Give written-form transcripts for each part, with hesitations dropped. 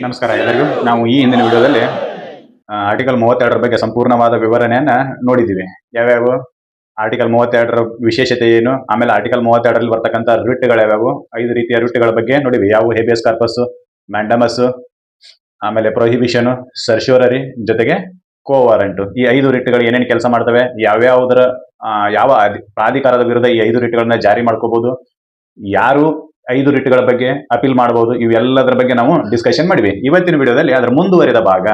ನಮಸ್ಕಾರ ಎಲ್ಲರಿಗೂ. ನಾವು ಈ ಹಿಂದಿನ ವಿಡಿಯೋದಲ್ಲಿ ಆರ್ಟಿಕಲ್ 32 ಬಗ್ಗೆ ಸಂಪೂರ್ಣವಾದ ವಿವರಣೆಯನ್ನ ನೋಡಿದ್ದೀವಿ. ಯಾವ್ಯಾವು ಆರ್ಟಿಕಲ್ 32 ವಿಶೇಷತೆ ಏನು, ಆಮೇಲೆ ಆರ್ಟಿಕಲ್ 32ರಲ್ಲಿ ಬರ್ತಕ್ಕಂಥ ರಿಟ್ಗಳು ಯಾವ್ಯಾವು, 5 ರೀತಿಯ ರಿಟ್ಗಳ ಬಗ್ಗೆ ನೋಡಿವಿ. ಯಾವ ಹೇಬಿಯಸ್ ಕಾರ್ಪಸ್, ಮ್ಯಾಂಡಮಸ್, ಆಮೇಲೆ ಪ್ರೊಹಿಬಿಷನ್, ಸರ್ಶ್ಯೂರರಿ, ಜೊತೆಗೆ ಕೋವಾರಂಟ್. ಈ 5 ರಿಟ್ಗಳು ಏನೇನು ಕೆಲಸ ಮಾಡ್ತವೆ, ಯಾವ್ಯಾವುದರ ಯಾವ ಪ್ರಾಧಿಕಾರದ ವಿರುದ್ಧ ಈ 5 ರಿಟ್ಗಳನ್ನ ಜಾರಿ ಮಾಡ್ಕೋಬಹುದು, ಯಾರು 5 ರಿಟ್ಗಳ ಬಗ್ಗೆ ಅಪೀಲ್ ಮಾಡಬಹುದು, ಇವೆಲ್ಲದರ ಬಗ್ಗೆ ನಾವು ಡಿಸ್ಕಷನ್ ಮಾಡಿವಿ. ಇವತ್ತಿನ ವಿಡಿಯೋದಲ್ಲಿ ಅದರ ಮುಂದುವರಿದ ಭಾಗ,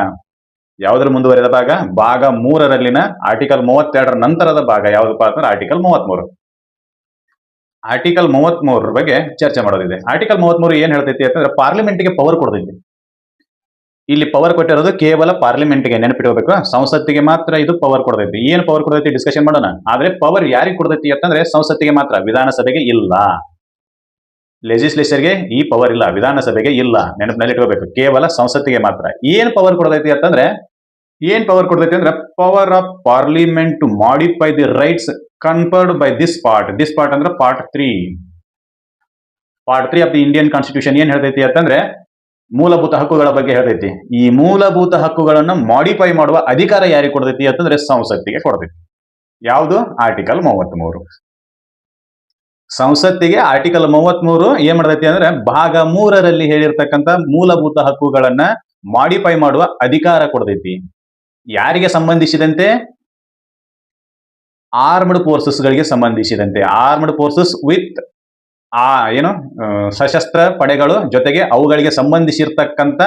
ಯಾವುದರ ಮುಂದುವರಿದ ಭಾಗ, ಭಾಗ 3ರಲ್ಲಿನ ಆರ್ಟಿಕಲ್ 32ರ ನಂತರದ ಭಾಗ ಯಾವುದಪ್ಪ ಅಂದ್ರೆ ಆರ್ಟಿಕಲ್ 33. ಆರ್ಟಿಕಲ್ 33 ಬಗ್ಗೆ ಚರ್ಚೆ ಮಾಡೋದಿದೆ. ಆರ್ಟಿಕಲ್ 33 ಏನ್ ಹೇಳ್ತೈತಿ ಅಂತಂದ್ರೆ ಪಾರ್ಲಿಮೆಂಟ್ಗೆ ಪವರ್ ಕೊಡ್ತೈತಿ. ಇಲ್ಲಿ ಪವರ್ ಕೊಟ್ಟಿರೋದು ಕೇವಲ ಪಾರ್ಲಿಮೆಂಟ್ಗೆ, ನೆನಪಿಟ್ಕೋಬೇಕು. ಸಂಸತ್ತಿಗೆ ಮಾತ್ರ ಇದು ಪವರ್ ಕೊಡ್ತೈತಿ. ಏನ್ ಪವರ್ ಕೊಡ್ತೈತಿ ಡಿಸ್ಕಷನ್ ಮಾಡೋಣ. ಆದ್ರೆ ಪವರ್ ಯಾರಿಗೆ ಕೊಡ್ತೈತಿ ಅಂತಂದ್ರೆ ಸಂಸತ್ತಿಗೆ ಮಾತ್ರ, ವಿಧಾನಸಭೆಗೆ ಇಲ್ಲ. ಲೆಜಿಸ್ಲೇಚರ್ಗೆ ಈ ಪವರ್ ಇಲ್ಲ, ವಿಧಾನಸಭೆಗೆ ಇಲ್ಲ, ನೆನಪಿನಲ್ಲಿ ಇಟ್ಕೋಬೇಕು. ಕೇವಲ ಸಂಸತ್ತಿಗೆ ಮಾತ್ರ. ಏನ್ ಪವರ್ ಕೊಡ್ತೈತಿ ಅಂತಂದ್ರೆ, power of parliament to modify the rights conferred by this part ಅಂದ್ರೆ part 3 of the Indian constitution. ಏನ್ ಹೇಳ್ತೈತಿ ಅಂತಂದ್ರೆ ಮೂಲಭೂತ ಹಕ್ಕುಗಳ ಬಗ್ಗೆ ಹೇಳ್ತೈತಿ. ಈ ಮೂಲಭೂತ ಹಕ್ಕುಗಳನ್ನು ಮಾಡಿಫೈ ಮಾಡುವ ಅಧಿಕಾರ ಯಾರಿಗೆ ಕೊಡ್ತೈತಿ ಅಂತಂದ್ರೆ ಸಂಸತ್ತಿಗೆ ಕೊಡ್ತೈತಿ. ಯಾವುದು? ಆರ್ಟಿಕಲ್ 33. ಸಂಸತ್ತಿಗೆ ಆರ್ಟಿಕಲ್ 33 ಏನ್ ಮಾಡ್ತೈತಿ ಅಂದ್ರೆ ಭಾಗ 3ರಲ್ಲಿ ಹೇಳಿರ್ತಕ್ಕಂಥ ಮೂಲಭೂತ ಹಕ್ಕುಗಳನ್ನ ಮಾಡಿಫೈ ಮಾಡುವ ಅಧಿಕಾರ ಕೊಡ್ತೈತಿ. ಯಾರಿಗೆ ಸಂಬಂಧಿಸಿದಂತೆ? ಆರ್ಮ್ಡ್ ಫೋರ್ಸಸ್ ಗಳಿಗೆ ಸಂಬಂಧಿಸಿದಂತೆ. ಆರ್ಮ್ಡ್ ಫೋರ್ಸಸ್ ವಿತ್ ಸಶಸ್ತ್ರ ಪಡೆಗಳು, ಜೊತೆಗೆ ಅವುಗಳಿಗೆ ಸಂಬಂಧಿಸಿರ್ತಕ್ಕಂಥ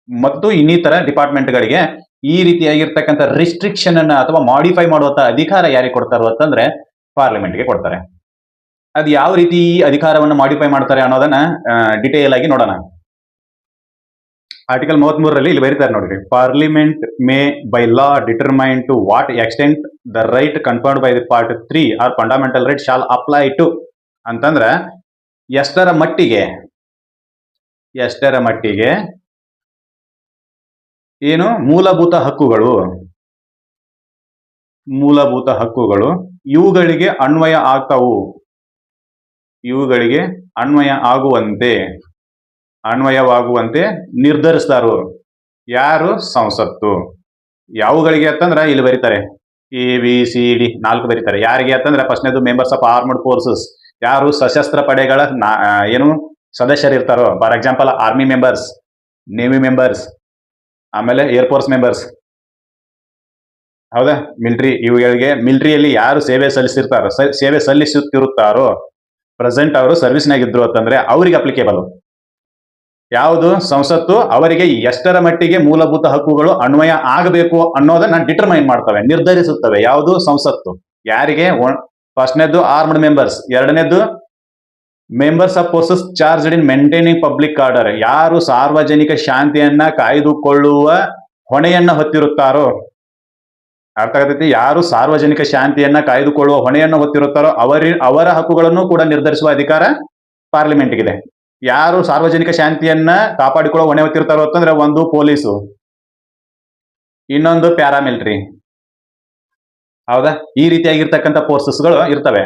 ಮತ್ತು ಇನ್ನಿತರ ಡಿಪಾರ್ಟ್ಮೆಂಟ್ಗಳಿಗೆ ಈ ರೀತಿಯಾಗಿರ್ತಕ್ಕಂಥ ರಿಸ್ಟ್ರಿಕ್ಷನ್ ಅನ್ನ ಅಥವಾ ಮಾಡಿಫೈ ಮಾಡುವಂತ ಅಧಿಕಾರ ಯಾರಿಗೆ ಕೊಡ್ತಾರೋ ಅಂತಂದ್ರೆ ಪಾರ್ಲಿಮೆಂಟ್ಗೆ ಕೊಡ್ತಾರೆ. ಅದು ಯಾವ ರೀತಿ ಈ ಅಧಿಕಾರವನ್ನು ಮಾಡಿಫೈ ಮಾಡ್ತಾರೆ ಅನ್ನೋದನ್ನ ಡಿಟೇಲ್ ಆಗಿ ನೋಡೋಣ. ಆರ್ಟಿಕಲ್ 33ರಲ್ಲಿ ಇಲ್ಲಿ ಬರೀತಾರೆ ನೋಡ್ರಿ. Parliament may by law determine to what extent the right conferred by the part 3 are fundamental right shall apply to ಅಂತಂದ್ರೆ ಎಷ್ಟರ ಮಟ್ಟಿಗೆ ಏನು ಮೂಲಭೂತ ಹಕ್ಕುಗಳು ಇವುಗಳಿಗೆ ಅನ್ವಯವಾಗುವಂತೆ ನಿರ್ಧರಿಸ್ತಾರೋ. ಯಾರು? ಸಂಸತ್ತು. ಯಾವುಗಳಿಗೆ ಅಂತಂದ್ರ ಇಲ್ಲಿ ಬರೀತಾರೆ ABCD 4 ಬರೀತಾರೆ. ಯಾರಿಗೆ ಅಂತಂದ್ರೆ ಫಸ್ಟ್ನೇದು ಮೆಂಬರ್ಸ್ ಆಫ್ ಆರ್ಮ್ಡ್ ಫೋರ್ಸಸ್. ಯಾರು ಸಶಸ್ತ್ರ ಪಡೆಗಳ ಸದಸ್ಯರು ಇರ್ತಾರೋ. For example army members, navy members, ಆಮೇಲೆ ಏರ್ಫೋರ್ಸ್ ಮೆಂಬರ್ಸ್, ಹೌದಾ, ಇವುಗಳಿಗೆ ಮಿಲಿಟರಿಯಲ್ಲಿ ಯಾರು ಸೇವೆ ಸಲ್ಲಿಸುತ್ತಿರುತ್ತಾರೋ, ಪ್ರೆಸೆಂಟ್ ಅವರು ಸರ್ವಿಸ್ನಾಗಿದ್ರು ಅಂತಂದ್ರೆ ಅವರಿಗೆ ಅಪ್ಲಿಕೇಬಲ್. ಯಾವುದು? ಸಂಸತ್ತು ಅವರಿಗೆ ಎಷ್ಟರ ಮಟ್ಟಿಗೆ ಮೂಲಭೂತ ಹಕ್ಕುಗಳು ಅನ್ವಯ ಆಗಬೇಕು ಅನ್ನೋದನ್ನ ಡಿಟರ್ಮೈನ್ ಮಾಡ್ತವೆ, ನಿರ್ಧರಿಸುತ್ತವೆ. ಯಾವುದು? ಸಂಸತ್ತು. ಯಾರಿಗೆ? ಫಸ್ಟ್ನೇದು ಆರ್ಮ್ಡ್ ಮೆಂಬರ್ಸ್, ಎರಡನೇದು members of forces charged in maintaining public order. ಯಾರು ಸಾರ್ವಜನಿಕ ಶಾಂತಿಯನ್ನ ಕಾಯ್ದುಕೊಳ್ಳುವ ಹೊಣೆಯನ್ನ ಹೊತ್ತಿರುತ್ತಾರೋ. ಅರ್ಥ ಆಗತೈತಿ? ಯಾರು ಸಾರ್ವಜನಿಕ ಶಾಂತಿಯನ್ನ ಕಾಯ್ದುಕೊಳ್ಳುವ ಹೊಣೆಯನ್ನು ಹೊತ್ತಿರುತ್ತಾರೋ ಅವರ ಹಕ್ಕುಗಳನ್ನು ಕೂಡ ನಿರ್ಧರಿಸುವ ಅಧಿಕಾರ ಪಾರ್ಲಿಮೆಂಟ್ಗಿದೆ. ಯಾರು ಸಾರ್ವಜನಿಕ ಶಾಂತಿಯನ್ನ ಕಾಪಾಡಿಕೊಳ್ಳುವ ಹೊಣೆ ಹೊತ್ತಿರ್ತಾರೋ ಅಂತಂದ್ರೆ ಒಂದು ಪೊಲೀಸು, ಇನ್ನೊಂದು ಪ್ಯಾರಾಮಿಲಿಟರಿ. ಹೌದಾ? ಈ ರೀತಿಯಾಗಿರ್ತಕ್ಕಂಥ ಫೋರ್ಸಸ್ಗಳು ಇರ್ತವೆ.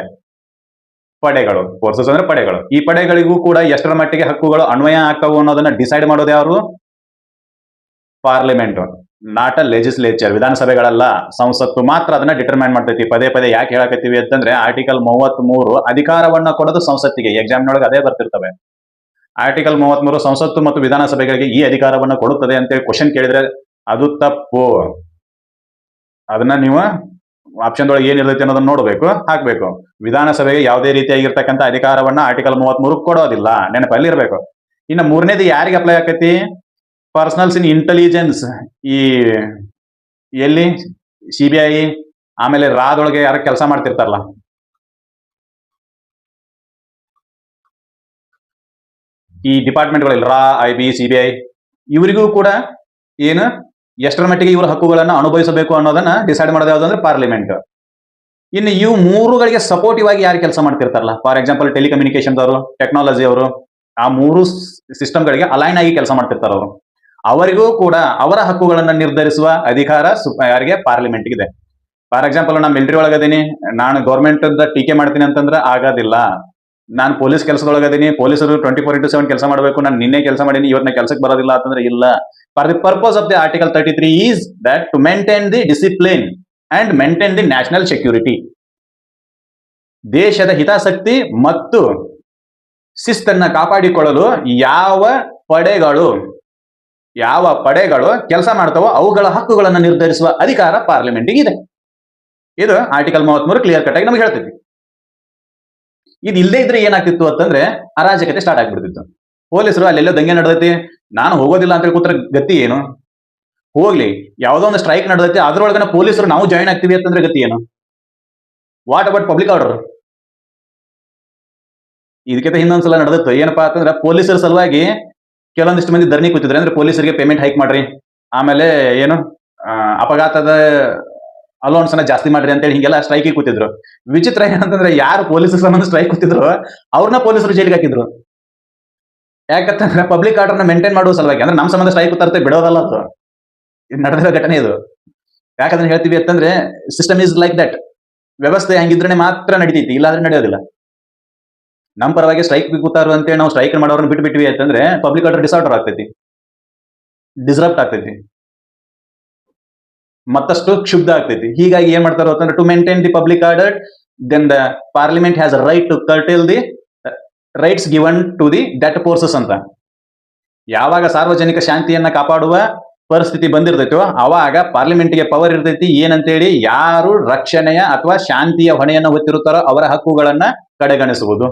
ಪಡೆಗಳು, ಫೋರ್ಸಸ್ ಅಂದ್ರೆ ಪಡೆಗಳು. ಈ ಪಡೆಗಳಿಗೂ ಕೂಡ ಎಷ್ಟರ ಮಟ್ಟಿಗೆ ಹಕ್ಕುಗಳು ಅನ್ವಯ ಆಗ್ತಾವು ಅನ್ನೋದನ್ನ ಡಿಸೈಡ್ ಮಾಡೋದು ಯಾರು? Parliament, not a legislature. ವಿಧಾನಸಭೆಗಳಲ್ಲ, ಸಂಸತ್ತು ಮಾತ್ರ ಅದನ್ನ ಡಿಟರ್ಮೈನ್ ಮಾಡ್ತೈತಿ. ಪದೇ ಪದೇ ಯಾಕೆ ಹೇಳಕತ್ತೀವಿ ಅಂತಂದ್ರೆ ಆರ್ಟಿಕಲ್ 33 ಅಧಿಕಾರವನ್ನ ಕೊಡೋದು ಸಂಸತ್ತಿಗೆ. ಎಕ್ಸಾಮ್ನೊಳಗೆ ಅದೇ ಬರ್ತಿರ್ತವೆ. ಆರ್ಟಿಕಲ್ 33 ಸಂಸತ್ತು ಮತ್ತು ವಿಧಾನಸಭೆಗಳಿಗೆ ಈ ಅಧಿಕಾರವನ್ನು ಕೊಡುತ್ತದೆ ಅಂತೇಳಿ ಕ್ವಶನ್ ಕೇಳಿದ್ರೆ ಅದು ತಪ್ಪು. ಅದನ್ನ ನೀವು ಆಪ್ಷನ್ ಒಳಗೆ ಏನಿರ್ತೈತಿ ಅನ್ನೋದನ್ನ ನೋಡ್ಬೇಕು, ಹಾಕ್ಬೇಕು. ವಿಧಾನಸಭೆಗೆ ಯಾವುದೇ ರೀತಿಯಾಗಿರ್ತಕ್ಕಂಥ ಅಧಿಕಾರವನ್ನ ಆರ್ಟಿಕಲ್ 33 ಕೊಡೋದಿಲ್ಲ, ನೆನಪಲ್ಲಿ ಇರಬೇಕು. ಇನ್ನು ಮೂರನೇದು ಯಾರಿಗೆ ಅಪ್ಲೈ ಆಕೈತಿ? ಪರ್ಸನಲ್ಸ್ ಇನ್ ಇಂಟೆಲಿಜೆನ್ಸ್. ಈ ಎಲ್ಲಿ CBI ಆಮೇಲೆ ರಾದೊಳಗೆ ಯಾರು ಕೆಲಸ ಮಾಡ್ತಿರ್ತಾರಲ್ಲ, ಈ ಡಿಪಾರ್ಟ್ಮೆಂಟ್ಗಳಲ್ಲಿ ರಾ, IB, CBI, ಇವರಿಗೂ ಕೂಡ ಎಷ್ಟರ ಮಟ್ಟಿಗೆ ಇವರ ಹಕ್ಕುಗಳನ್ನು ಅನುಭವಿಸಬೇಕು ಅನ್ನೋದನ್ನ ಡಿಸೈಡ್ ಮಾಡೋದು ಯಾವುದು ಅಂದ್ರೆ ಪಾರ್ಲಿಮೆಂಟ್. ಇನ್ನು ಇವು ಮೂರುಗಳಿಗೆ ಸಪೋರ್ಟಿವ್ ಆಗಿ ಯಾರು ಕೆಲಸ ಮಾಡ್ತಿರ್ತಾರಲ್ಲ, ಫಾರ್ ಎಕ್ಸಾಂಪಲ್ ಟೆಲಿಕಮ್ಯುನಿಕೇಶನ್ ಅವರು, ಟೆಕ್ನಾಲಜಿ ಅವರು, ಆ ಮೂರು ಸಿಸ್ಟಮ್ಗಳಿಗೆ ಅಲೈನ್ ಆಗಿ ಕೆಲಸ ಮಾಡ್ತಿರ್ತಾರ ಅವರು. ಅವರಿಗೂ ಕೂಡ ಅವರ ಹಕ್ಕುಗಳನ್ನು ನಿರ್ಧರಿಸುವ ಅಧಿಕಾರ ಯಾರಿಗೆ? ಪಾರ್ಲಿಮೆಂಟ್ ಇದೆ. ಫಾರ್ ಎಕ್ಸಾಂಪಲ್ ನಾನು ಮಿಲಿಟರಿ ಒಳಗದೀನಿ, ನಾನು ಗೌರ್ಮೆಂಟ್ ಟೀಕೆ ಮಾಡ್ತೀನಿ ಅಂತಂದ್ರೆ ಆಗೋದಿಲ್ಲ. ನಾನು ಪೊಲೀಸ್ ಕೆಲಸದೊಳಗದೀನಿ, ಪೊಲೀಸರು 24/7 ಕೆಲಸ ಮಾಡಬೇಕು, ನಾನು ನಿನ್ನೆ ಕೆಲಸ ಮಾಡೀನಿ, ಇವತ್ತು ನಾ ಕೆಲಸಕ್ಕೆ ಬರೋದಿಲ್ಲ ಅಂತಂದ್ರೆ ಇಲ್ಲ. For the purpose of the article 33 is that to maintain the discipline and maintain the national security. ದೇಶದ ಹಿತಾಸಕ್ತಿ ಮತ್ತು ಶಿಸ್ತನ್ನ ಕಾಪಾಡಿಕೊಳ್ಳಲು ಯಾವ ಪಡೆಗಳು ಕೆಲಸ ಮಾಡ್ತಾವೋ ಅವುಗಳ ಹಕ್ಕುಗಳನ್ನು ನಿರ್ಧರಿಸುವ ಅಧಿಕಾರ ಪಾರ್ಲಿಮೆಂಟಿಗೆ ಇದೆ. ಇದು ಆರ್ಟಿಕಲ್ 33 ಕ್ಲಿಯರ್ ಕಟ್ ಆಗಿ ನಮಗೆ ಹೇಳ್ತೈತಿ. ಇದು ಇಲ್ಲದೆ ಇದ್ರೆ ಏನಾಗ್ತಿತ್ತು ಅಂತಂದ್ರೆ ಅರಾಜಕತೆ ಸ್ಟಾರ್ಟ್ ಆಗ್ಬಿಡ್ತಿತ್ತು. ಪೊಲೀಸರು ಅಲ್ಲೆಲ್ಲ ದಂಗೆ ನಡೆದೈತಿ, ನಾನು ಹೋಗೋದಿಲ್ಲ ಅಂತ ಕೂತ್ರೆ ಗತಿ ಏನು? ಹೋಗ್ಲಿ, ಯಾವುದೋ ಒಂದು ಸ್ಟ್ರೈಕ್ ನಡೆದೈತಿ, ಅದ್ರೊಳಗನ ಪೊಲೀಸರು ನಾವು ಜಾಯಿನ್ ಆಗ್ತೀವಿ ಅಂತಂದ್ರೆ ಗತಿ ಏನು? What about public order? ಇದಕ್ಕಿಂತ ಇನ್ನೊಂದ್ಸಲ ನಡೆದಿತ್ತು. ಏನಪ್ಪಾ ಅಂತಂದ್ರೆ ಪೊಲೀಸರ ಸಲುವಾಗಿ ಕೆಲವೊಂದಿಷ್ಟು ಮಂದಿ ಧರಣಿ ಕೂತಿದ್ರೆ, ಅಂದ್ರೆ ಪೊಲೀಸರಿಗೆ ಪೇಮೆಂಟ್ ಹೈಕ್ ಮಾಡ್ರಿ, ಆಮೇಲೆ ಏನು ಅಪಘಾತದ ಅಲೋನ್ಸ್ ಅನ್ನ ಜಾಸ್ತಿ ಮಾಡ್ರಿ ಅಂತೇಳಿ ಹಿಂಗೆಲ್ಲ ಸ್ಟ್ರೈಕ್ ಕೂತಿದ್ರು. ವಿಚಿತ್ರ ಏನಂತಂದ್ರೆ ಯಾರು ಪೊಲೀಸರ ಸಂಬಂಧ ಸ್ಟ್ರೈಕ್ ಕೂತಿದ್ರು ಅವ್ರನ್ನ ಪೊಲೀಸರು ಜೈಲಿಗೆ ಹಾಕಿದ್ರು. ಯಾಕಂತಂದ್ರೆ ಪಬ್ಲಿಕ್ ಆರ್ಡರ್ನ ಮೇಂಟೈನ್ ಮಾಡುವ ಸಲುವಾಗಿ. ಅಂದ್ರೆ ನಮ್ಮ ಸಂಬಂಧ ಸ್ಟ್ರೈಕ್ ಕೂತಾರ್ತೆ ಬಿಡೋದಲ್ಲ, ಅದು ಇದು ನಡೆದಿರೋ ಘಟನೆ ಇದು. ಯಾಕಂದ್ರೆ ಹೇಳ್ತೀವಿ ಅಂತಂದ್ರೆ ಸಿಸ್ಟಮ್ ಈಸ್ ಲೈಕ್ ದಟ್. ವ್ಯವಸ್ಥೆ ಹಂಗಿದ್ರೆ ಮಾತ್ರ ನಡೀತೈತಿ, ಇಲ್ಲಾಂದ್ರೆ ನಡೆಯೋದಿಲ್ಲ. ನಮ್ಮ ಪರವಾಗಿ ಸ್ಟ್ರೈಕ್ ಕೂತಾರು ಅಂತೇಳಿ ನಾವು ಸ್ಟ್ರೈಕ್ ಮಾಡೋರನ್ನ ಬಿಟ್ಬಿಟ್ವಿ ಅಂತಂದ್ರೆ ಪಬ್ಲಿಕ್ ಆರ್ಡರ್ ಡಿಸಾರ್ಡರ್ ಆಗ್ತೈತಿ, ಡಿಸ್ರಪ್ಟ್ ಆಗ್ತೈತಿ, ಮತ್ತಷ್ಟು ಕ್ಷುಬ್ಧ ಆಗ್ತೈತಿ. ಹೀಗಾಗಿ ಏನ್ ಮಾಡ್ತಾರೋ ಅಂತಂದ್ರೆ to maintain the public order then the parliament has a right to curtail the rights given to the that forces ಅಂತ. ಯಾವಾಗ ಸಾರ್ವಜನಿಕ ಶಾಂತಿಯನ್ನ ಕಾಪಾಡುವ ಪರಿಸ್ಥಿತಿ ಬಂದಿರ್ತೈತೋ ಅವಾಗ ಪಾರ್ಲಿಮೆಂಟ್ಗೆ ಪವರ್ ಇರ್ತೈತಿ ಏನಂತೇಳಿ ಯಾರು ರಕ್ಷಣೆಯ ಅಥವಾ ಶಾಂತಿಯ ಹೊಣೆಯನ್ನು ಹೊತ್ತಿರುತ್ತಾರೋ ಅವರ ಹಕ್ಕುಗಳನ್ನ ಕಡೆಗಣಿಸುವುದು.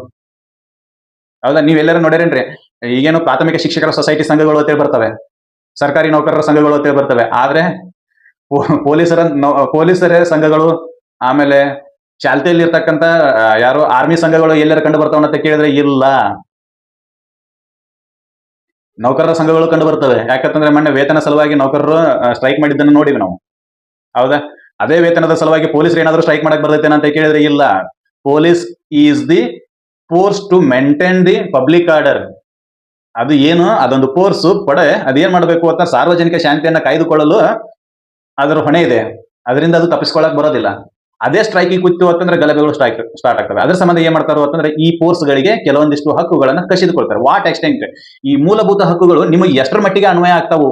ಹೌದಾ? ನೀವೆಲ್ಲರೂ ನೋಡಿರೇನ್ರಿ, ಈಗೇನು ಪ್ರಾಥಮಿಕ ಶಿಕ್ಷಕರ ಸೊಸೈಟಿ ಸಂಘಗಳು ಅಂತೇಳಿ ಬರ್ತವೆ, ಸರ್ಕಾರಿ ನೌಕರರ ಸಂಘಗಳು ಅಂತೇಳಿ ಬರ್ತವೆ. ಆದ್ರೆ ಪೊಲೀಸರ ಸಂಘಗಳು, ಆಮೇಲೆ ಚಾಲ್ತಿಯಲ್ಲಿ ಇರ್ತಕ್ಕಂಥ ಯಾರು ಆರ್ಮಿ ಸಂಘಗಳು ಎಲ್ಲರ ಕಂಡು ಬರ್ತಾವ ಅಂತ ಕೇಳಿದ್ರೆ ಇಲ್ಲ. ನೌಕರರ ಸಂಘಗಳು ಕಂಡು ಬರ್ತವೆ. ಯಾಕಂತಂದ್ರೆ ಮೊನ್ನೆ ವೇತನ ಸಲುವಾಗಿ ನೌಕರರು ಸ್ಟ್ರೈಕ್ ಮಾಡಿದ್ದನ್ನು ನೋಡಿವಿ ನಾವು. ಹೌದಾ? ಅದೇ ವೇತನದ ಸಲುವಾಗಿ ಪೊಲೀಸರು ಏನಾದ್ರು ಸ್ಟ್ರೈಕ್ ಮಾಡಕ್ ಬರ್ತೈತೇನ ಅಂತ ಕೇಳಿದ್ರೆ ಇಲ್ಲ. Police is the force to maintain the public order. ಅದು ಏನು, ಅದೊಂದು ಫೋರ್ಸ್ ಪಡೆ, ಅದೇನ್ ಮಾಡಬೇಕು ಅಂತ ಸಾರ್ವಜನಿಕ ಶಾಂತಿಯನ್ನ ಕಾಯ್ದುಕೊಳ್ಳಲು ಅದರ ಹೊಣೆ ಇದೆ. ಅದರಿಂದ ಅದು ತಪ್ಪಿಸ್ಕೊಳ್ಳಕ್ ಬರೋದಿಲ್ಲ. ಅದೇ ಸ್ಟ್ರೈಕಿಗೆ ಕೂತು ಅಂತಂದ್ರೆ ಗಲಭೆಗಳು ಸ್ಟಾರ್ಟ್ ಆಗ್ತವೆ. ಅದ್ರ ಸಂಬಂಧ ಏನ್ ಮಾಡ್ತಾರೋ ಅಂತಂದ್ರೆ ಈ ಫೋರ್ಸ್ ಗಳಿಗೆ ಕೆಲವೊಂದಿಷ್ಟು ಹಕ್ಕುಗಳನ್ನ ಕಸಿದುಕೊಳ್ತಾರೆ. ವಾಟ್ ಎಕ್ಸ್ಟೆಂಟ್ ಈ ಮೂಲಭೂತ ಹಕ್ಕುಗಳು ನಿಮಗೆ ಎಷ್ಟರ ಮಟ್ಟಿಗೆ ಅನ್ವಯ ಆಗ್ತಾವು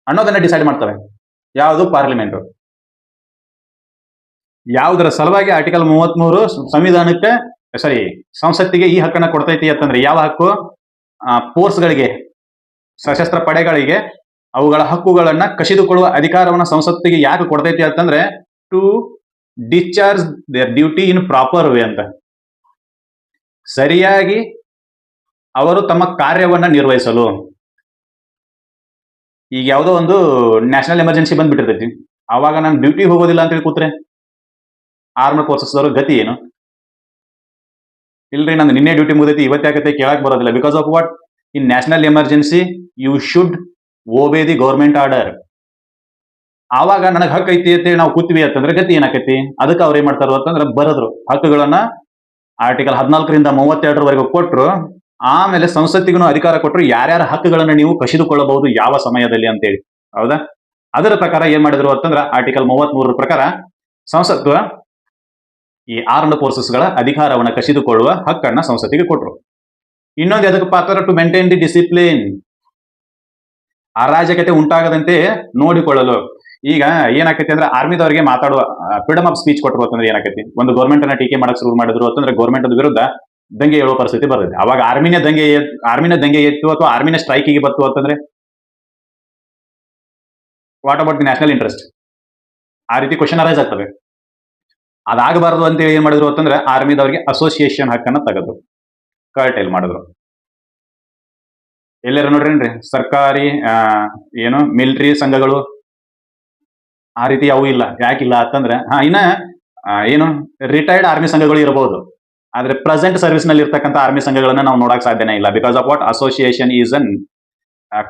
ಅನ್ನೋದನ್ನ ಡಿಸೈಡ್ ಮಾಡ್ತವೆ ಯಾವುದು ಪಾರ್ಲಿಮೆಂಟ್. ಯಾವುದರ ಸಲುವಾಗಿ ಆರ್ಟಿಕಲ್ 33 ಸಂವಿಧಾನಕ್ಕೆ ಸಂಸತ್ತಿಗೆ ಈ ಹಕ್ಕನ್ನ ಕೊಡ್ತೈತಿ ಅಂತಂದ್ರೆ ಯಾವ ಹಕ್ಕು? ಫೋರ್ಸ್ಗಳಿಗೆ, ಸಶಸ್ತ್ರ ಪಡೆಗಳಿಗೆ ಅವುಗಳ ಹಕ್ಕುಗಳನ್ನ ಕಸಿದುಕೊಳ್ಳುವ ಅಧಿಕಾರವನ್ನ ಸಂಸತ್ತಿಗೆ ಯಾಕೆ ಕೊಡ್ತೈತಿ ಅಂತಂದ್ರೆ to discharge their duty in proper way ಅಂತ. ಸರಿಯಾಗಿ ಅವರು ತಮ್ಮ ಕಾರ್ಯವನ್ನ ನಿರ್ವಹಿಸಲು. ಈಗ ಯಾವುದೋ ಒಂದು ನ್ಯಾಷನಲ್ ಎಮರ್ಜೆನ್ಸಿ ಬಂದ್ಬಿಟ್ಟಿರ್ತೈತಿ, ಅವಾಗ ನಾನು ಡ್ಯೂಟಿ ಹೋಗೋದಿಲ್ಲ ಅಂತೇಳಿ ಕೂತ್ರೆ ಆರ್ಮಡ್ ಫೋರ್ಸಸ್ ಅವರು ಗತಿ ಏನು? ಇಲ್ರಿ, ನಂದು ನಿನ್ನೆ ಡ್ಯೂಟಿ ಮುಗಿದೈತಿ, ಇವತ್ತಾಗತ್ತೆ ಕೇಳಕ್ ಬರೋದಿಲ್ಲ. Because of what? In national emergency you should obey the government order. ಆವಾಗ ನನಗೆ ಹಕ್ಕು ಐತಿ ಅಂತೇಳಿ ನಾವು ಕೂತೀವಿ ಅಂತಂದ್ರೆ ಗತಿ ಏನಾಕೈತಿ? ಅದಕ್ಕೆ ಅವ್ರು ಏನ್ ಮಾಡ್ತಾರೋ ಅಂತಂದ್ರೆ ಬರೆದ್ರು ಹಕ್ಕುಗಳನ್ನ ಆರ್ಟಿಕಲ್ 14ರಿಂದ 32ವರೆಗೂ ಕೊಟ್ರು. ಆಮೇಲೆ ಸಂಸತ್ತಿಗೂ ಅಧಿಕಾರ ಕೊಟ್ಟರು, ಯಾರ್ಯಾರ ಹಕ್ಕುಗಳನ್ನ ನೀವು ಕಸಿದುಕೊಳ್ಳಬಹುದು ಯಾವ ಸಮಯದಲ್ಲಿ ಅಂತೇಳಿ. ಹೌದಾ? ಅದರ ಪ್ರಕಾರ ಏನ್ ಮಾಡಿದ್ರು ಅಂತಂದ್ರೆ ಆರ್ಟಿಕಲ್ 33 ಪ್ರಕಾರ ಸಂಸತ್ತು ಈ ಆರ್ಮ್ಡ್ ಫೋರ್ಸಸ್ ಗಳ ಅಧಿಕಾರವನ್ನ ಕಸಿದುಕೊಳ್ಳುವ ಹಕ್ಕನ್ನ ಸಂಸತ್ತಿಗೆ ಕೊಟ್ರು. ಇನ್ನೊಂದು ಅದಕ್ಕೆ ಪಾತ್ರ ಟು ಮೇಂಟೈನ್ ದಿ ಡಿಸಿಪ್ಲಿನ್, ಅರಾಜಕತೆ ಉಂಟಾಗದಂತೆ ನೋಡಿಕೊಳ್ಳಲು. ಈಗ ಏನಾಕೈತಿ ಅಂದ್ರೆ ಆರ್ಮಿದವರಿಗೆ ಮಾತಾಡುವ ಫ್ರೀಡಮ್ ಆಫ್ ಸ್ಪೀಚ್ ಕೊಟ್ಟರು ಅಂತಂದ್ರೆ ಏನಾಕೈತಿ? ಒಂದು ಗೌರ್ಮೆಂಟ್ ಅನ್ನ ಟೀಕೆ ಮಾಡಕ್ ಶುರು ಮಾಡಿದ್ರು ಅಂತಂದ್ರೆ ಗೌರ್ಮೆಂಟ್ ವಿರುದ್ಧ ದಂಗೆ ಹೇಳುವ ಪರಿಸ್ಥಿತಿ ಬರ್ತದೆ. ಅವಾಗ ಆರ್ಮಿನ ದಂಗೆ ಎತ್ತು ಅಥವಾ ಆರ್ಮಿನ ಸ್ಟ್ರೈಕಿಗೆ ಬತ್ತು ಅಂತಂದ್ರೆ what about the national interest? ಆ ರೀತಿ ಕ್ವಶನ್ ಅರೈಸ್ ಆಗ್ತವೆ. ಅದಾಗಬಾರದು ಅಂತ ಏನ್ ಮಾಡಿದ್ರು ಅಂತಂದ್ರೆ ಆರ್ಮಿದವರಿಗೆ ಅಸೋಸಿಯೇಷನ್ ಹಕ್ಕನ್ನ ತೆಗೆದು ಕರ್ಟೈಲ್ ಮಾಡಿದ್ರು. ಎಲ್ಲರೂ ನೋಡ್ರೇನ್ರಿ, ಸರ್ಕಾರಿ ಏನು ಮಿಲಿಟರಿ ಸಂಘಗಳು ಆ ರೀತಿ ಅವು ಇಲ್ಲ. ಯಾಕಿಲ್ಲ ಅಂತಂದ್ರೆ ಇನ್ನ ಏನು ರಿಟೈರ್ಡ್ ಆರ್ಮಿ ಸಂಘಗಳು ಇರಬಹುದು, ಆದ್ರೆ ಪ್ರೆಸೆಂಟ್ ಸರ್ವಿಸ್ ನಲ್ಲಿ ಇರ್ತಕ್ಕಂಥ ಆರ್ಮಿ ಸಂಘಗಳನ್ನ ನಾವು ನೋಡಕ್ ಸಾಧ್ಯನೇ ಇಲ್ಲ. Because of what? Association is an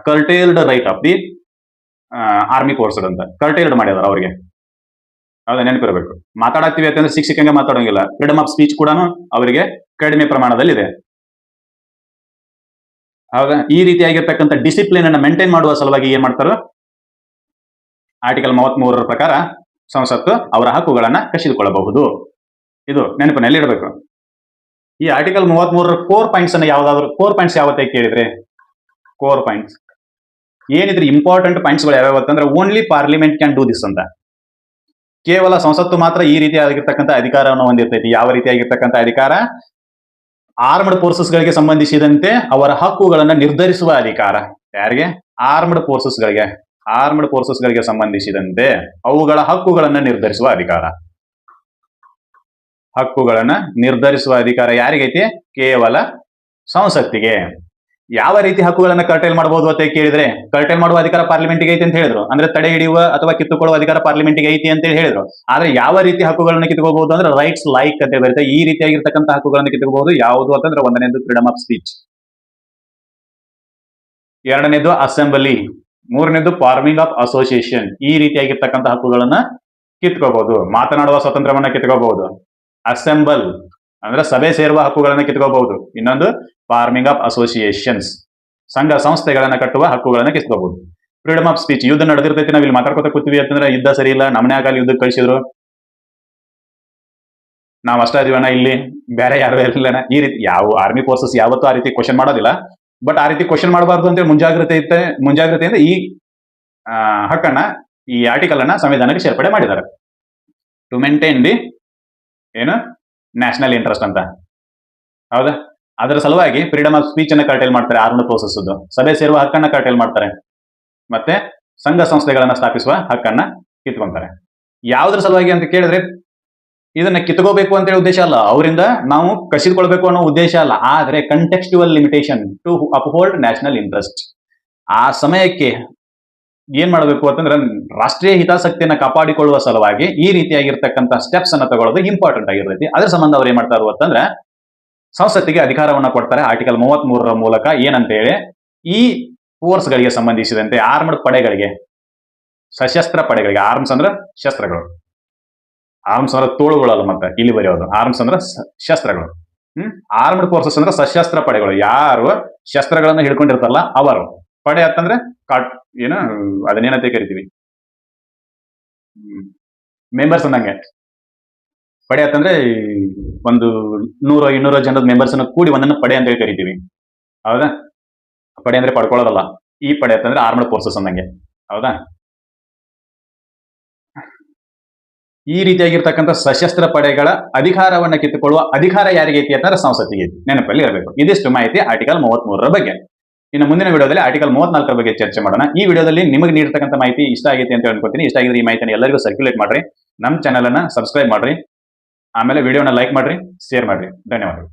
curtailed right of the army course ಅಂತ ಕರ್ಟೇಲ್ಡ್ ಮಾಡಿದಾರೆ ಅವ್ರಿಗೆ. ಹೌದಾ? ನೆನಪಿರಬೇಕು. ಮಾತಾಡತ್ತೀವಿ ಅಂತಂದ್ರೆ ಸಿಕ್ಕಂಗೆ ಮಾತಾಡೋಂಗಿಲ್ಲ. ಫ್ರೀಡಮ್ ಆಫ್ ಸ್ಪೀಚ್ ಕೂಡ ಅವರಿಗೆ ಕಡಿಮೆ ಪ್ರಮಾಣದಲ್ಲಿ ಇದೆ. ಹೌದಾ? ಈ ರೀತಿಯಾಗಿರ್ತಕ್ಕಂಥ ಡಿಸಿಪ್ಲಿನ್ ಅನ್ನ ಮೇಂಟೈನ್ ಮಾಡುವ ಸಲುವಾಗಿ ಏನ್ ಮಾಡ್ತಾರೋ ಆರ್ಟಿಕಲ್ 33 ಪ್ರಕಾರ ಸಂಸತ್ತು ಅವರ ಹಕ್ಕುಗಳನ್ನ ಕಸಿದುಕೊಳ್ಳಬಹುದು. ಇದು ನೆನಪಿನಲ್ಲಿ ಇಡಬೇಕು. ಈ ಆರ್ಟಿಕಲ್ 33 ಕೋರ್ ಪಾಯಿಂಟ್ಸ್ ಅನ್ನ ಯಾವ್ದಾದ್ರು ಕೋರ್ ಪಾಯಿಂಟ್ಸ್ ಯಾವತ್ತೇ ಕೇಳಿದ್ರೆ ಕೋರ್ ಪಾಯಿಂಟ್ಸ್ ಏನಿದ್ರೆ ಇಂಪಾರ್ಟೆಂಟ್ ಪಾಯಿಂಟ್ಸ್ ಗಳು ಯಾವ್ಯಾವ ಅಂತಂದ್ರೆ only parliament can do this ಅಂತ. ಕೇವಲ ಸಂಸತ್ತು ಮಾತ್ರ ಈ ರೀತಿಯಾಗಿರ್ತಕ್ಕಂಥ ಅಧಿಕಾರವನ್ನು ಹೊಂದಿರ್ತೈತಿ. ಯಾವ ರೀತಿಯಾಗಿರ್ತಕ್ಕಂಥ ಅಧಿಕಾರ? ಆರ್ಮ್ಡ್ ಫೋರ್ಸಸ್ ಗಳಿಗೆ ಸಂಬಂಧಿಸಿದಂತೆ ಅವರ ಹಕ್ಕುಗಳನ್ನು ನಿರ್ಧರಿಸುವ ಅಧಿಕಾರ. ಯಾರಿಗೆ? ಆರ್ಮ್ಡ್ ಫೋರ್ಸಸ್ ಗಳಿಗೆ. ಆರ್ಮ್ಡ್ ಫೋರ್ಸಸ್ ಗಳಿಗೆ ಸಂಬಂಧಿಸಿದಂತೆ ಅವುಗಳ ಹಕ್ಕುಗಳನ್ನು ನಿರ್ಧರಿಸುವ ಅಧಿಕಾರ. ಹಕ್ಕುಗಳನ್ನ ನಿರ್ಧರಿಸುವ ಅಧಿಕಾರ ಯಾರಿಗೈತಿ? ಕೇವಲ ಸಂಸತ್ತಿಗೆ. ಯಾವ ರೀತಿ ಹಕ್ಕುಗಳನ್ನ ಕರ್ಟೈಲ್ ಮಾಡಬಹುದು ಅಂತ ಕೇಳಿದ್ರೆ ಕರ್ಟೈಲ್ ಮಾಡುವ ಅಧಿಕಾರ ಪಾರ್ಲಿಮೆಂಟ್ಗೆ ಐತಿ ಅಂತ ಹೇಳಿದ್ರು. ಅಂದ್ರೆ ತಡೆ ಹಿಡಿಯುವ ಅಥವಾ ಕಿತ್ತುಕೊಳ್ಳುವ ಅಧಿಕಾರ ಪಾರ್ಲಿಮೆಂಟ್ಗೆ ಐತಿ ಅಂತ ಹೇಳಿದ್ರು. ಆದ್ರೆ ಯಾವ ರೀತಿ ಹಕ್ಕುಗಳನ್ನ ಕಿತ್ತುಕೋಬಹುದು ಅಂದ್ರೆ ರೈಟ್ಸ್ ಲೈಕ್ ಅಂತ ಬರುತ್ತೆ. ಈ ರೀತಿಯಾಗಿರ್ತಕ್ಕಂಥ ಹಕ್ಕುಗಳನ್ನ ಕಿತ್ತುಕೋಬಹುದು. ಯಾವುದು ಅಂತಂದ್ರೆ ಒಂದನೇದು ಫ್ರೀಡಮ್ ಆಫ್ ಸ್ಪೀಚ್, ಎರಡನೇದು ಅಸೆಂಬ್ಲಿ, ಮೂರನೇದು ಫಾರ್ಮಿಂಗ್ ಆಫ್ ಅಸೋಸಿಯೇಷನ್. ಈ ರೀತಿಯಾಗಿರ್ತಕ್ಕಂಥ ಹಕ್ಕುಗಳನ್ನ ಕಿತ್ಕೋಬಹುದು. ಮಾತನಾಡುವ ಸ್ವಾತಂತ್ರ್ಯವನ್ನ ಕಿತ್ಕೋಬಹುದು. ಅಸೆಂಬಲ್ ಅಂದ್ರೆ ಸಭೆ ಸೇರುವ ಹಕ್ಕುಗಳನ್ನ ಕಿತ್ಕೋಬಹುದು. ಇನ್ನೊಂದು ಫಾರ್ಮಿಂಗ್ ಆಫ್ ಅಸೋಸಿಯೇಷನ್ಸ್, ಸಂಘ ಸಂಸ್ಥೆಗಳನ್ನ ಕಟ್ಟುವ ಹಕ್ಕುಗಳನ್ನ ಕಿತ್ಕೋಬಹುದು. ಫ್ರೀಡಮ್ ಆಫ್ ಸ್ಪೀಚ್, ಯುದ್ಧ ನಡೆದಿರ್ತೈತಿ, ನಾವ್ ಇಲ್ಲಿ ಮಾತಾಡ್ಕೊತ ಕೂತೀವಿ ಅಂತಂದ್ರೆ ಯುದ್ಧ ಸರಿ ಇಲ್ಲ, ನಮ್ಮನೆ ಆಗಲಿ ಯುದ್ಧಕ್ಕೆ ಕಳಿಸಿದ್ರು, ನಾವ್ ಅಷ್ಟ ಅದೀವಣ್ಣ, ಇಲ್ಲಿ ಬೇರೆ ಯಾರು ಇರಲಿಲ್ಲ. ಈ ರೀತಿ ಯಾವ ಆರ್ಮಿ ಫೋರ್ಸಸ್ ಯಾವತ್ತೂ ಆ ರೀತಿ ಕ್ವಶನ್ ಮಾಡೋದಿಲ್ಲ. ಬಟ್ ಆ ರೀತಿ ಕ್ವಶನ್ ಮಾಡಬಾರ್ದು ಅಂತ ಮುಂಜಾಗ್ರತೆಯಿಂದ ಈ ಹಕ್ಕನ್ನ, ಈ ಆರ್ಟಿಕಲ್ ಅನ್ನ ಸಂವಿಧಾನಕ್ಕೆ ಸೇರ್ಪಡೆ ಮಾಡಿದ್ದಾರೆ. ಟು ಮೇಂಟೈನ್ ದಿ ಏನು ನ್ಯಾಷನಲ್ ಇಂಟ್ರೆಸ್ಟ್ ಅಂತ. ಹೌದಾ? ಅದರ ಸಲುವಾಗಿ ಫ್ರೀಡಮ್ ಆಫ್ ಸ್ಪೀಚ್ ಅನ್ನ ಕರ್ಟೈಲ್ ಮಾಡ್ತಾರೆ. ಆರ್ಮ್ಡ್ ಫೋರ್ಸಸ್ ಸಭೆ ಸೇರುವ ಹಕ್ಕನ್ನ ಕರ್ಟೈಲ್ ಮಾಡ್ತಾರೆ. ಮತ್ತೆ ಸಂಘ ಸಂಸ್ಥೆಗಳನ್ನ ಸ್ಥಾಪಿಸುವ ಹಕ್ಕನ್ನ ಕಿತ್ಕೊಂತಾರೆ. ಯಾವುದ್ರ ಸಲುವಾಗಿ ಅಂತ ಕೇಳಿದ್ರೆ ಇದನ್ನ ಕಿತ್ಕೋಬೇಕು ಅಂತ ಹೇಳಿ ಉದ್ದೇಶ ಅಲ್ಲ, ಅವರಿಂದ ನಾವು ಕಸಿದುಕೊಳ್ಬೇಕು ಅನ್ನೋ ಉದ್ದೇಶ ಅಲ್ಲ. ಆದ್ರೆ contextual limitation to uphold national interest. ಆ ಸಮಯಕ್ಕೆ ಏನ್ ಮಾಡಬೇಕು ಅಂತಂದ್ರೆ ರಾಷ್ಟ್ರೀಯ ಹಿತಾಸಕ್ತಿಯನ್ನ ಕಾಪಾಡಿಕೊಳ್ಳುವ ಸಲುವಾಗಿ ಈ ರೀತಿಯಾಗಿರ್ತಕ್ಕಂಥ ಸ್ಟೆಪ್ಸ್ ಅನ್ನ ತಗೊಳ್ಳೋದು ಇಂಪಾರ್ಟೆಂಟ್ ಆಗಿರ್ತೈತಿ. ಅದರ ಸಂಬಂಧ ಅವ್ರು ಏನ್ ಮಾಡ್ತಾರು ಅಂತಂದ್ರೆ ಸಂಸತ್ತಿಗೆ ಅಧಿಕಾರವನ್ನ ಕೊಡ್ತಾರೆ ಆರ್ಟಿಕಲ್ 33 ಮೂಲಕ. ಏನಂತ ಹೇಳಿ ಈ ಫೋರ್ಸ್ ಗಳಿಗೆ ಸಂಬಂಧಿಸಿದಂತೆ ಆರ್ಮ್ಡ್ ಪಡೆಗಳಿಗೆ, ಸಶಸ್ತ್ರ ಪಡೆಗಳಿಗೆ, ಆರ್ಮ್ಸ್ ಅಂದ್ರೆ ಶಸ್ತ್ರಗಳು, ಆರ್ಮ್ಸ್ ಅಂದ್ರೆ ತೋಳುಗಳಲ್ಲ, ಮತ್ತೆ ಇಲ್ಲಿ ಬರೆಯೋದು ಆರ್ಮ್ಸ್ ಅಂದ್ರೆ ಶಸ್ತ್ರಗಳು. ಆರ್ಮ್ಡ್ ಫೋರ್ಸಸ್ ಅಂದ್ರೆ ಸಶಸ್ತ್ರ ಪಡೆಗಳು. ಯಾರು ಶಸ್ತ್ರಗಳನ್ನು ಹಿಡ್ಕೊಂಡಿರ್ತಾರಲ್ಲ ಅವರು. ಪಡೆ ಅಂತಂದ್ರೆ ಏನು ಅದನ್ನೇನಂತ ಕರಿತೀವಿ, ಮೆಂಬರ್ಸ್ ಅನ್ನಂಗೆ. ಪಡೆ ಅಂತಂದ್ರೆ ಒಂದು 100-200 ಜನದ ಮೆಂಬರ್ಸ್ ಅನ್ನು ಕೂಡಿ ಒಂದನ್ನು ಪಡೆ ಅಂತ ಹೇಳಿ ಕರಿತೀವಿ. ಹೌದಾ? ಪಡೆ ಅಂದ್ರೆ ಪಡ್ಕೊಳ್ಳೋದಲ್ಲ. ಈ ಪಡೆ ಅಂತಂದ್ರೆ ಆರ್ಮ್ಡ್ ಫೋರ್ಸಸ್ ಅನ್ನಂಗೆ. ಹೌದಾ? ಈ ರೀತಿಯಾಗಿರ್ತಕ್ಕಂಥ ಸಶಸ್ತ್ರ ಪಡೆಗಳ ಅಧಿಕಾರವನ್ನ ಕಿತ್ತುಕೊಳ್ಳುವ ಅಧಿಕಾರ ಯಾರಿಗೈತಿ ಅಂತಂದ್ರೆ ಸಂಸತ್ತಿಗೆ. ನೆನಪಲ್ಲಿ ಇರಬೇಕು. ಇದಿಷ್ಟು ಮಾಹಿತಿ ಆರ್ಟಿಕಲ್ 33 ಬಗ್ಗೆ. ಇನ್ನು ಮುಂದಿನ ವಿಡಿಯೋದಲ್ಲಿ ಆರ್ಟಿಕಲ್ 34 ಬಗ್ಗೆ ಚರ್ಚೆ ಮಾಡೋಣ. ಈ ವಿಡಿಯೋದಲ್ಲಿ ನಿಮಗೆ ನೀಡಿರ್ತಕ್ಕಂಥ ಮಾಹಿತಿ ಇಷ್ಟ ಆಗೈತೆ ಅಂತ ಅನ್ಕೋತೀನಿ. ಇಷ್ಟ ಆಗಿದ್ರೆ ಈ ಮಾಹಿತಿಯನ್ನು ಎಲ್ಲರಿಗೂ ಸರ್ಕ್ಯುಲೇಟ್ ಮಾಡ್ರಿ. ನಮ್ಮ ಚಾನಲ್ ಅನ್ನ ಸಬ್ಸ್ಕ್ರೈಬ್ ಮಾಡ್ರಿ. ಆಮೇಲೆ ವಿಡಿಯೋನ ಲೈಕ್ ಮಾಡ್ರಿ, ಶೇರ್ ಮಾಡ್ರಿ. ಧನ್ಯವಾದಗಳು.